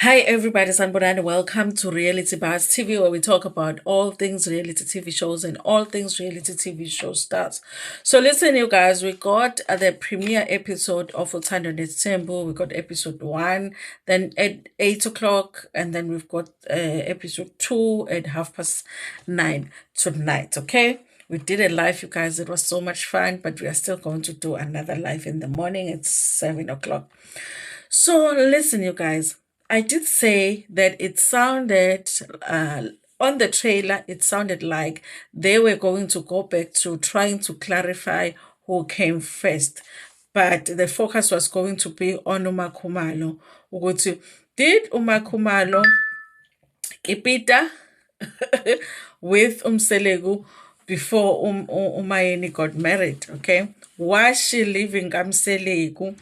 Hi everybody, Sanborani. Welcome to Reality Bars TV, where we talk about all things reality TV shows and all things reality TV show stars. So listen, you guys, we got the premiere episode of Uthando Netembo. We got episode 1, then at 8 o'clock, and then we've got episode 2 at 9:30 tonight, okay? We did a live, you guys. It was so much fun, but we are still going to do another live in the morning at 7 o'clock. So listen, you guys, I did say that it sounded on the trailer, it sounded like they were going to go back to trying to clarify who came first. But the focus was going to be on Umakhumalo. Ukuthi, did Umakhumalo kipita with Umselegu before Umayeni got married, okay? Was she living Umselegu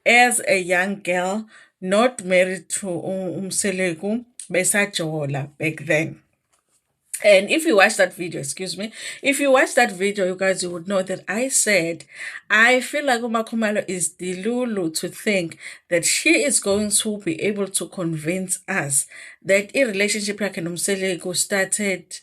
as a young girl, not married to Umselegu, Besajola back then? And if you watch that video, excuse me, if you watch that video, you guys, you would know that I said, I feel like Umakhumalo is Dilulu to think that she is going to be able to convince us that a relationship like Nomseleko started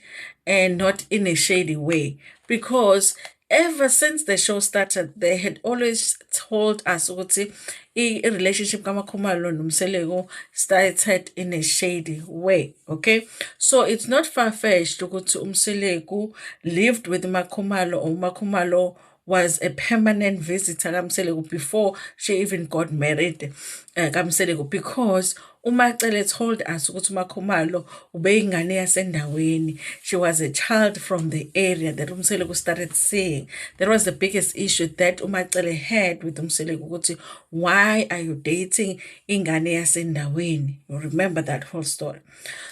and not in a shady way. Because ever since the show started, they had always told us ukuthi relationship kamakhumalo nomseleko started in a shady way. Okay, so it's not far-fetched ukuthi umseleko lived with makhumalo, or makhumalo was a permanent visitor kaMseleko before she even got married kaMseleko, because uMacele told us ukuthi uMakhumalo ubeyingane yasendaweni. She was a child from the area that uMseleko started seeing. That was the biggest issue that uMacele had with uMseleko ukuthi, why are you dating ingane yasendaweni? You remember that whole story.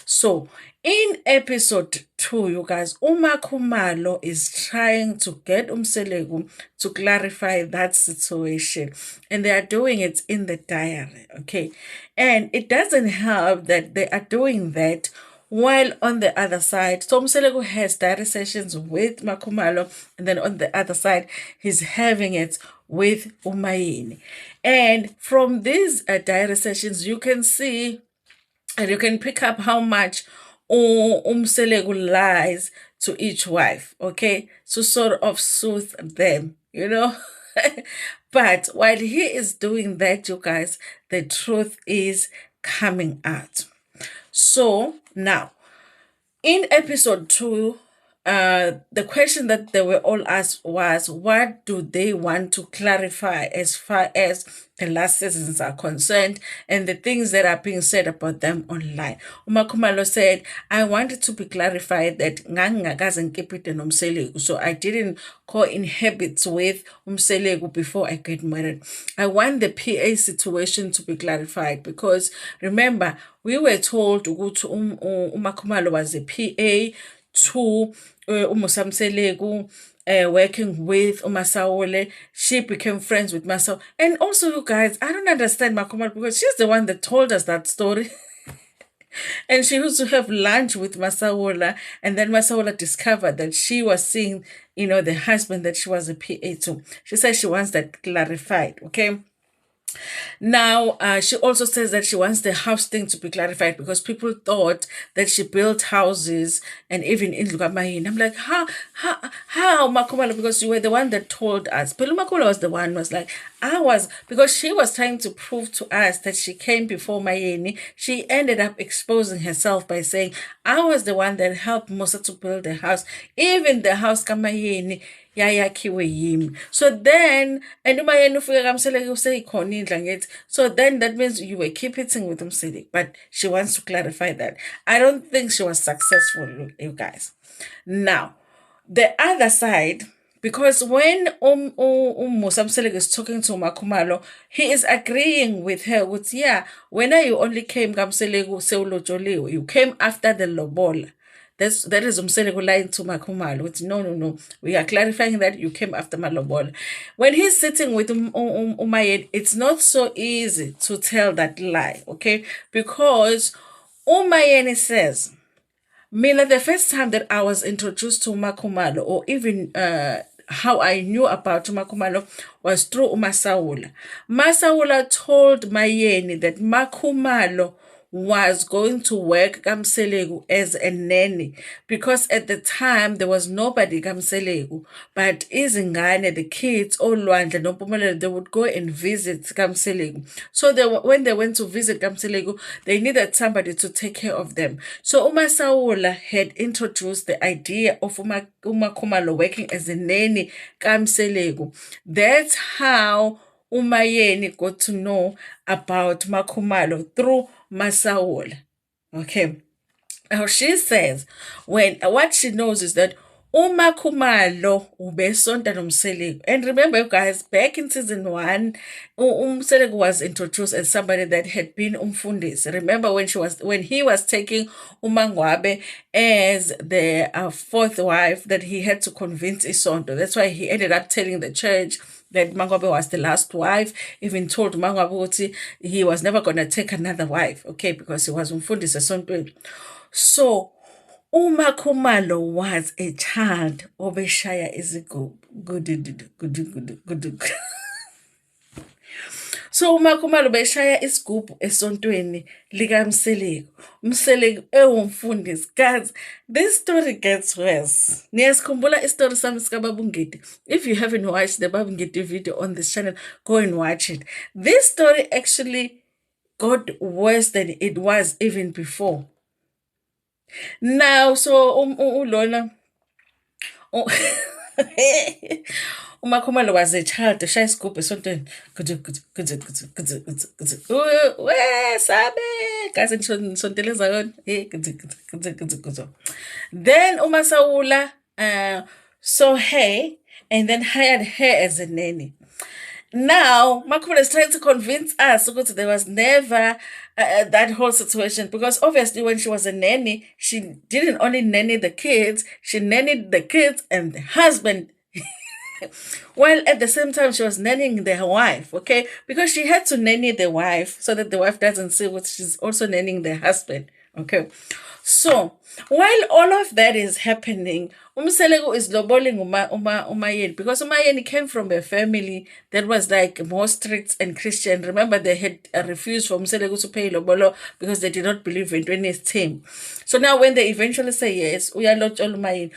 So in episode 2, you guys, Umakhumalo is trying to get Umselegu to clarify that situation. And they are doing it in the diary, okay? And it doesn't help that they are doing that while on the other side, Tom Selego has diary sessions with Makhumalo, and then on the other side, he's having it with Umayini. And from these diary sessions, you can see and you can pick up how much Umselegu lies to each wife, okay, to sort of soothe them, you know. But while he is doing that, you guys, the truth is coming out. So now, in episode 2, the question that they were all asked was, what do they want to clarify as far as the last seasons are concerned and the things that are being said about them online? Umakhumalo said, I wanted to be clarified that ngangingakaze ngikipite nomselegu, so I didn't co-inhabit with umselegu before I get married. I want the PA situation to be clarified, because remember, we were told ukuthi Umakhumalo was a PA to Umusamselegu, working with Umasawole. She became friends with Masao. And also, you guys, I don't understand Makhumalo, because she's the one that told us that story. And she used to have lunch with Masawola, and then Masawola discovered that she was seeing, the husband that she was a PA to. She said she wants that clarified, okay? Now, she also says that she wants the house thing to be clarified, because people thought that she built houses and even in Lugamayin. I'm like, how, Makhumalo? Because you were the one that told us. But Makhumalo was the one who was like, because she was trying to prove to us that she came before Mayeni. She ended up exposing herself by saying, I was the one that helped Musa to build the house. Even the house Kamayeni, yayakhiwe yimi. So then, and umayeni ufike kaMseleki useyikhona indla ngithi. So then that means you were keeping with Umseleki, but she wants to clarify that. I don't think she was successful, you guys. Now, the other side, because when Musa Mseleki is talking to Makhumalo, he is agreeing with her with, when you only came kaMseleki sewulotsholiwe, you came after the lobola. That is Umseleko lying to Makhumalo. It's no. We are clarifying that you came after Malobol. When he's sitting with Umayed, it's not so easy to tell that lie, okay? Because Umayeni says, Mila, the first time that I was introduced to Makhumalo, or even how I knew about Makhumalo, was through Masaula. Masaula told Mayeni that Makhumalo was going to work Kamselegu as a nanny because at the time there was nobody Kamselegu, but izingane, the kids, Olwandle, Nompumelelo, they would go and visit Kamselegu. So when they went to visit Kamselegu, they needed somebody to take care of them. So Uma Saula had introduced the idea of Uma Khumalo working as a nanny Kamselegu. That's how Umayeni got to know about Makhumalo through Masaola. Okay. Now she says what she knows is that uMakhumalo ubesonta noMseleku. And remember, you guys, back in season 1, uMseleku was introduced as somebody that had been umfundisi. Remember when he was taking uMangwabe as the fourth wife that he had to convince Isonto. That's why he ended up telling the church that Mangwabe was the last wife, even told Mangwabe he was never going to take another wife, okay, because he was umfundisi esontweni. So uMakhumalo was a child obeshaya izigubhu. So uMakhumalo beshaya isigubhu esontweni likaMseleku. uMseleku ewumfundisi. Guys, this story gets worse. Niyasikhumbula istory sami sikaBabungiti. If you haven't watched the Babungiti video on this channel, go and watch it. This story actually got worse than it was even before. Now, so uLona uMakhumalo was a child, the shy scoop is something. Then uMasaula saw her and then hired her as a nanny. Now, Makhumalo is trying to convince us that there was never that whole situation, because obviously when she was a nanny, she didn't only nanny the kids, she nannied the kids and the husband. While at the same time she was nannying the wife, okay? Because she had to nanny the wife so that the wife doesn't see what she's also nannying the husband, okay? So, while all of that is happening, uMseleku is loboling Umayeni, because Umayeni came from a family that was like more strict and Christian. Remember, they had refused for uMseleku to pay lobolo because they did not believe in 20th team. So now when they eventually say yes, Umayeni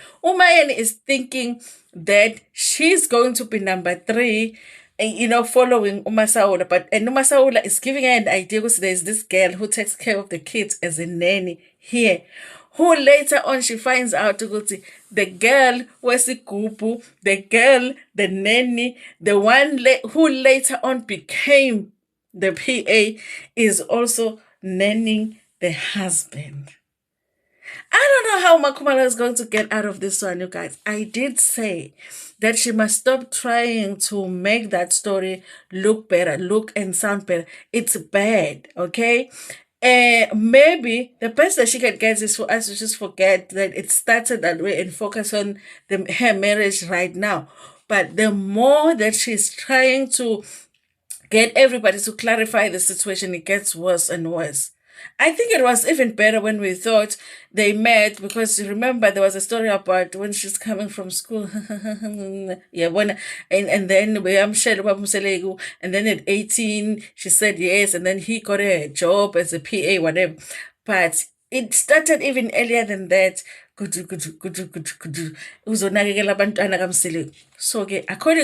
is thinking that she's going to be number 3, following Umasaula. And Umasaula is giving her an idea because there's this girl who takes care of the kids as a nanny here, who later on she finds out the girl Wesigubu, the girl, the nanny, the one who later on became the PA, is also nannying the husband. I don't know how Makhumalo is going to get out of this one, you guys. I did say that she must stop trying to make that story look better, look and sound better. It's bad, okay? Maybe the best that she can get is for us to just forget that it started that way and focus on her marriage right now. But the more that she's trying to get everybody to clarify the situation, it gets worse and worse. I think it was even better when we thought they met, because remember there was a story about when she's coming from school. Yeah, and then we and then at 18 she said yes, and then he got a job as a PA, whatever. But it started even earlier than that. So according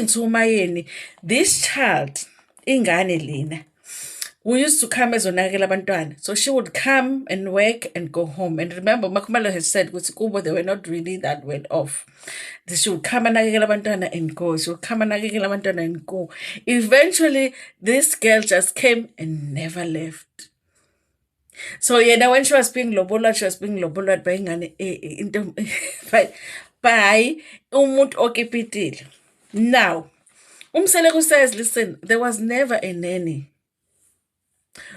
to Umayeni, this child, ingane lena, we used to come as onakela bantwana. So she would come and work and go home. And remember, Makhumalo has said with Kubo, they were not really that well off. She would come and nakela bantwana and go. She would come and nakela bantwana and go. Eventually, this girl just came and never left. So yeah, when she was being lobolwa by ingane by umuntu okipitile. Now, uMseleku says, listen, there was never a nanny.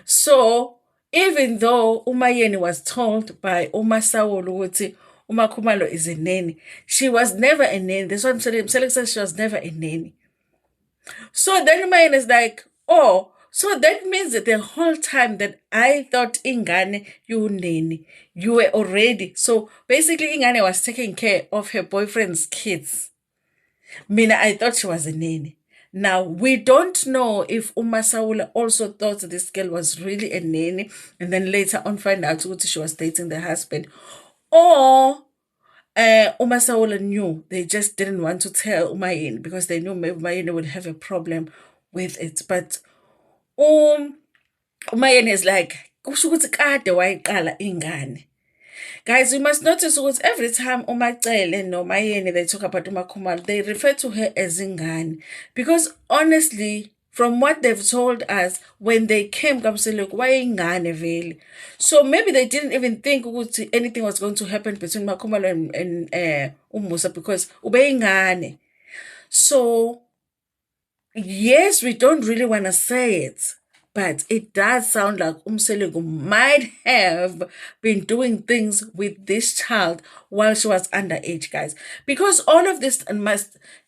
So, even though Umayeni was told by Umasawulu ukuthi uMakhumalo is a nanny, she was never a nanny. That's what Mseleku says, she was never a nanny. So then Umayeni is like, oh, so that means that the whole time that I thought Ingane, you nanny, you were already. So basically Ingane was taking care of her boyfriend's kids. Mina, I thought she was a nanny. Now, we don't know if Umasawula also thought this girl was really a nanny and then later on find out that she was dating the husband. Or Umasawula knew, they just didn't want to tell Umayeni because they knew maybe Umayeni would have a problem with it. But Umayeni is like, kusho ukuthi kade wayiqala ingane. Guys, you must notice that every time Umacele no Mayeni they talk about Umakhumalo, they refer to her as Ingane. Because honestly, from what they've told us, when they came, Kamseluk, why Ingane vele? So maybe they didn't even think anything was going to happen between Makhumalo and Umusa because Ube Ingane. So yes, we don't really want to say it, but it does sound like Umselego might have been doing things with this child while she was underage, guys. Because all of this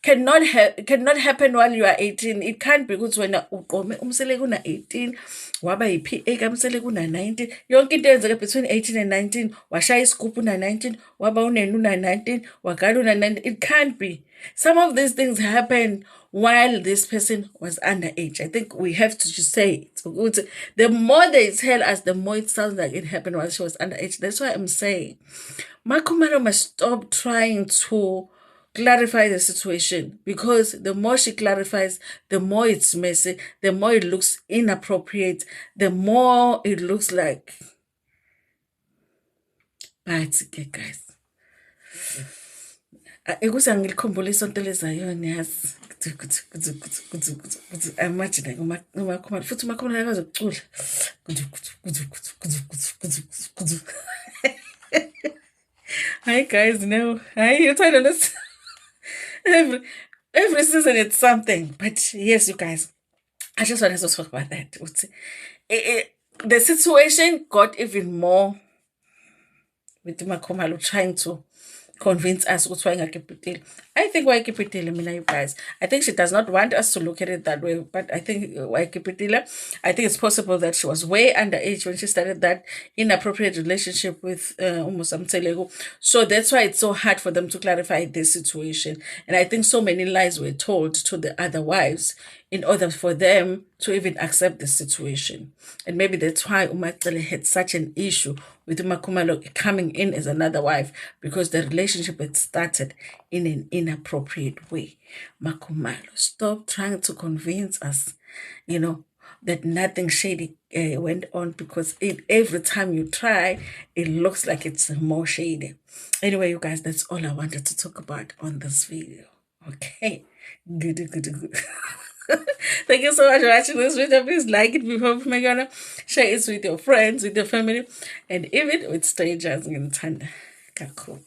cannot happen while you are 18. It can't be good when Umselego na 18, waba yi-PA kaMselego na 19. Yonke into eyenzeka between 18 and 19, washaya isigubhu na 19, waba unenu na 19, wagala una 19. It can't be. Some of these things happen while this person was underage. I think we have to just say it. The more they tell us, the more it sounds like it happened while she was underage. That's why I'm saying Makhumalo must stop trying to clarify the situation, because the more she clarifies, the more it's messy, the more it looks inappropriate, the more it looks like. But okay, guys. Ekuthi angilikhumbula isonto lezayo niyazi imagine umakhumalo futhi umakhumalo akazi ukucula hi guys, no, hi, you're trying to listen. every season it's something, but yes, you guys, I just wanted to talk about that. The situation got even more with Makhumalo trying to convince us what's why I think Waikipitila, Mina, you guys. I think she does not want us to look at it that way, but I think Waikipitila, I think it's possible that she was way underage when she started that inappropriate relationship with Umusam Telego. So that's why it's so hard for them to clarify this situation. And I think so many lies were told to the other wives in order for them to even accept the situation. And maybe that's why Umatele had such an issue with Makhumalo coming in as another wife, because the relationship had started in an inappropriate way. Makhumalo, stop trying to convince us, that nothing shady went on, because every time you try, it looks like it's more shady. Anyway, you guys, that's all I wanted to talk about on this video. Okay, good. Thank you so much for watching this video. Please like it before you share it with your friends, with your family, and even with strangers. Kaku.